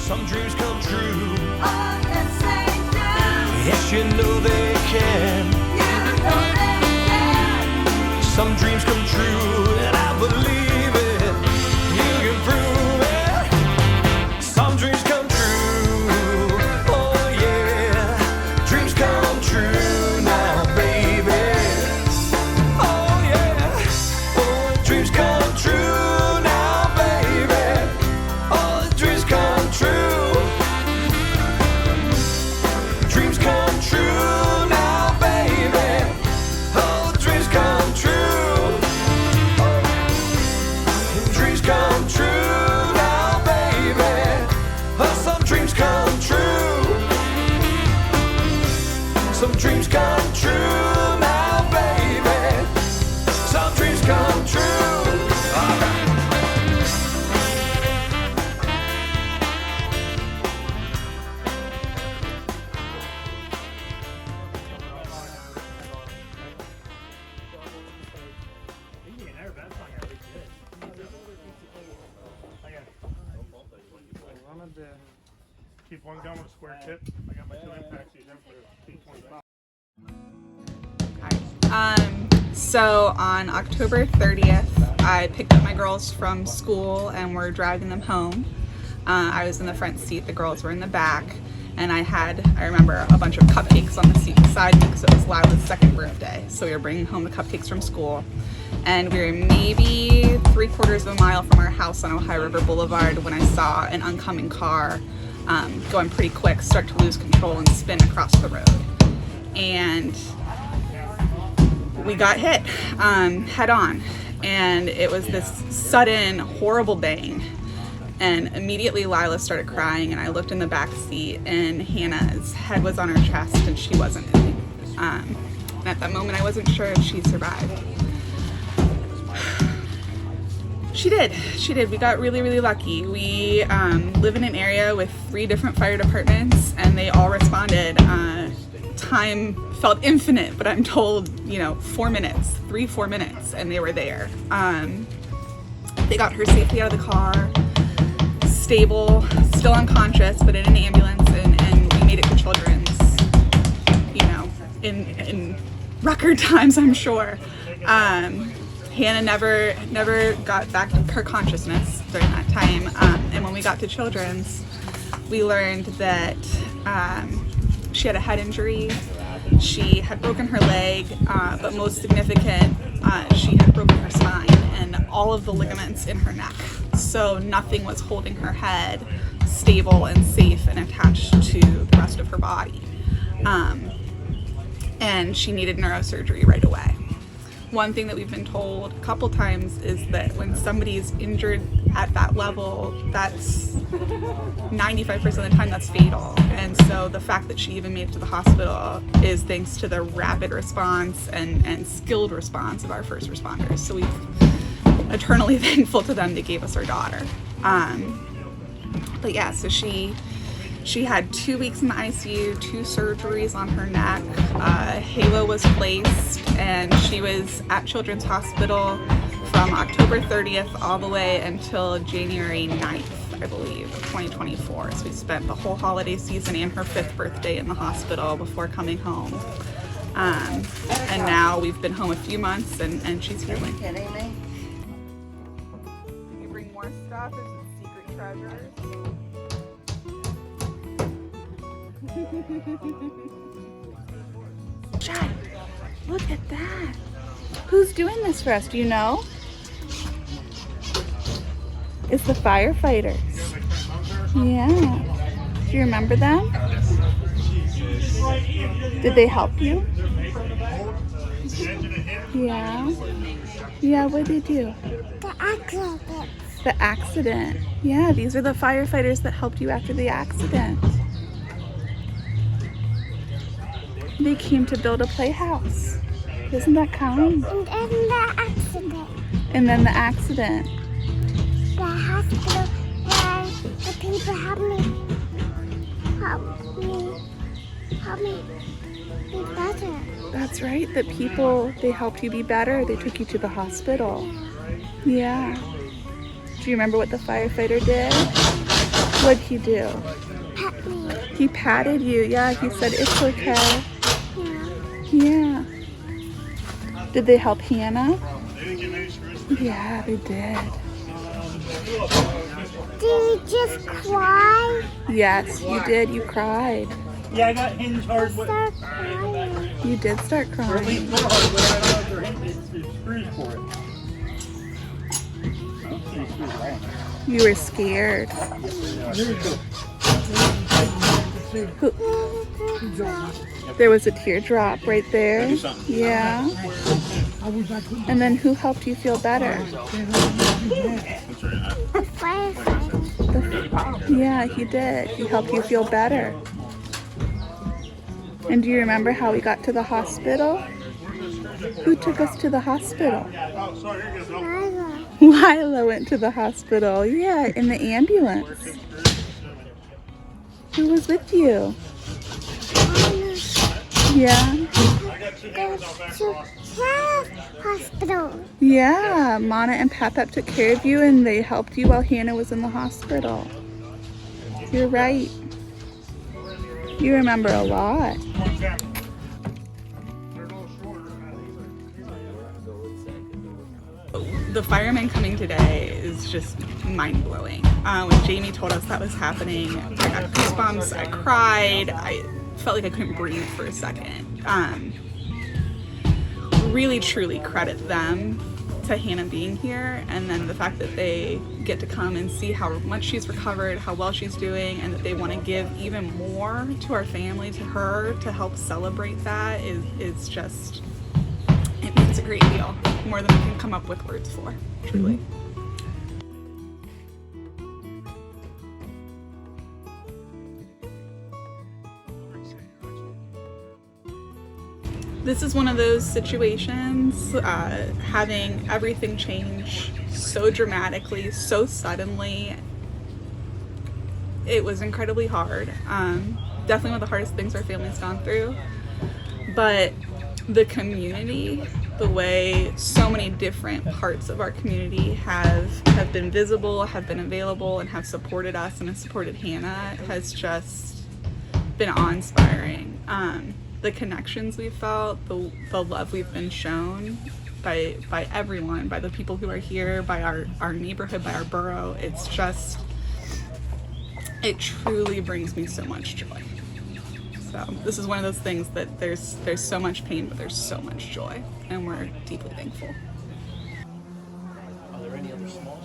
Some dreams come true. Oh, yes, they do. Yes, you know they can. You know they can. Some dreams come true, and I believe it. You can prove it. Some dreams come true. Oh, yeah. Dreams come true now, baby. Oh, yeah. Oh, dreams come true now, baby. Oh, dreams come true. Dreams come true now, baby. Oh, dreams come true. Dreams come true now, baby. Oh, some dreams come true. Some dreams come true now, baby. Some dreams come true. All right. I wanted to keep one gun with a square tip. I got my 2 impacts used for P25. So on October 30th, I picked up my girls from school and we're driving them home. I was in the front seat, the girls were in the back, and I remember a bunch of cupcakes on the seat beside me because it was Lila's second birthday. So we were bringing home the cupcakes from school, and we were maybe 3/4 of a mile from our house on Ohio River Boulevard when I saw an oncoming car going pretty quick start to lose control and spin across the road. And we got hit head on, and it was this sudden horrible bang, and immediately Lila started crying, and I looked in the back seat and Hannah's head was on her chest and she wasn't moving. And at that moment I wasn't sure if she survived. She did. We got really lucky. We live in an area with 3 different fire departments and they all responded. Time felt infinite, but I'm told, 4 minutes, 3-4 minutes, and they were there. They got her safely out of the car, stable, still unconscious, but in an ambulance, and we made it to Children's, in record times, I'm sure. Hannah never got back to her consciousness during that time, and when we got to Children's, we learned that she had a head injury, she had broken her leg, but most significant, she had broken her spine and all of the ligaments in her neck. So nothing was holding her head stable and safe and attached to the rest of her body. And she needed neurosurgery right away. One thing that we've been told a couple times is that when somebody's injured at that level, that's 95% of the time that's fatal. And so the fact that she even made it to the hospital is thanks to the rapid response and skilled response of our first responders. So we're eternally thankful to them that gave us our daughter. But yeah, so she had 2 weeks in the ICU, 2 surgeries on her neck. Halo was placed, and she was at Children's Hospital from October 30th all the way until January 9th, I believe, of 2024. So we spent the whole holiday season and her 5th birthday in the hospital before coming home. And now we've been home a few months, and she's healing. Are you kidding me? Did you bring more stuff? Is it secret treasures? Chad, look at that. Who's doing this for us? Do you know? It's the firefighters. Yeah. Do you remember them? Did they help you? Yeah. Yeah, what did they do? The accident. The accident. Yeah, these are the firefighters that helped you after the accident. They came to build a playhouse. Isn't that kind? And then the accident. And then the accident. The hospital where the people help me be better. That's right. The people, they helped you be better. They took you to the hospital. Yeah. Do you remember what the firefighter did? What'd he do? Pet me. He patted you. Yeah, he said it's okay. Yeah. Yeah. Did they help Hannah? They didn't get many screws. Yeah, they did. Did you just cry? Yes, you did. You cried. Yeah, I got hinge hardwood. Start crying. You did start Or at least crying. more hardwood. I don't know if they're hinges. There's screws for it. These screws right. You were scared. Who- There was a teardrop right there. Yeah. And then who helped you feel better? Firefighter. Yeah, he did. He helped you feel better. And do you remember how we got to the hospital? Who took us to the hospital? Oh, sorry, here you go. Lila. Lila went to the hospital. Yeah, in the ambulance. Who was with you? Yeah. To hospital. Yeah, Mana and Pap took care of you and they helped you while Hannah was in the hospital. You're right. You remember a lot. They're a little shorter. The firemen coming today is just mind-blowing. When Jamie told us that was happening, I got goosebumps, I cried, I felt like I couldn't breathe for a second. Really truly credit them to Hannah being here, and then the fact that they get to come and see how much she's recovered, how well she's doing, and that they want to give even more to our family, to her, to help celebrate that is just, it means a great deal, more than I can come up with words for, truly. This is one of those situations, having everything change so dramatically, so suddenly. It was incredibly hard. Definitely one of the hardest things our family's gone through. But the community, the way so many different parts of our community have been visible, have been available, and have supported us and have supported Hannah has just been awe-inspiring. The connections we've felt, the love we've been shown by everyone, by the people who are here, by our neighborhood, by our borough, it's just, it truly brings me so much joy. So this is one of those things that there's so much pain, but there's so much joy, and we're deeply thankful. Are there any other small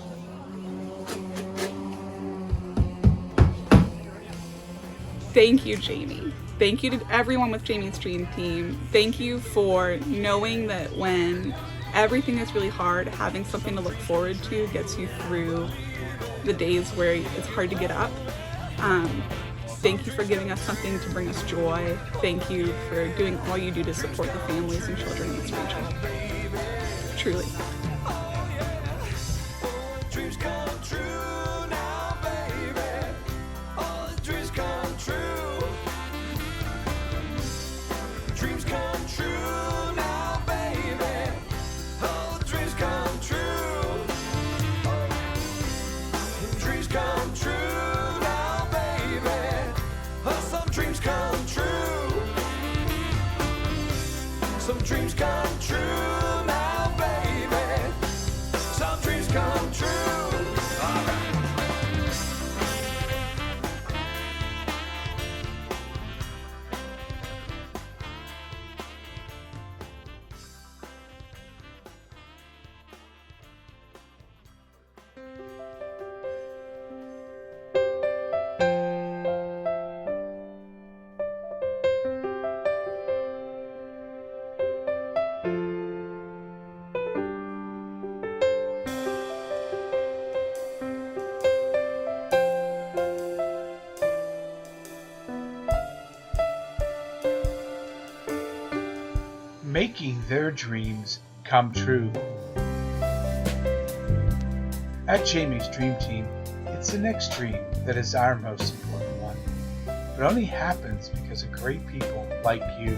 Thank you, Jamie. Thank you to everyone with Jamie's Dream Team. Thank you for knowing that when everything is really hard, having something to look forward to gets you through the days where it's hard to get up. Thank you for giving us something to bring us joy. Thank you for doing all you do to support the families and children in this region. Truly. Dreams come true now, baby. All the dreams come true. Dreams come true now, baby. All the dreams come true. Dreams come true now, baby. Some dreams come true. Some dreams come true now, baby. Some dreams come true. All right. Making their dreams come true. At Jamie's Dream Team, it's the next dream that is our most important one. It only happens because of great people like you.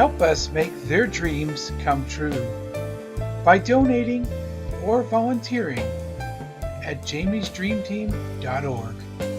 Help us make their dreams come true by donating or volunteering at jamiesdreamteam.org.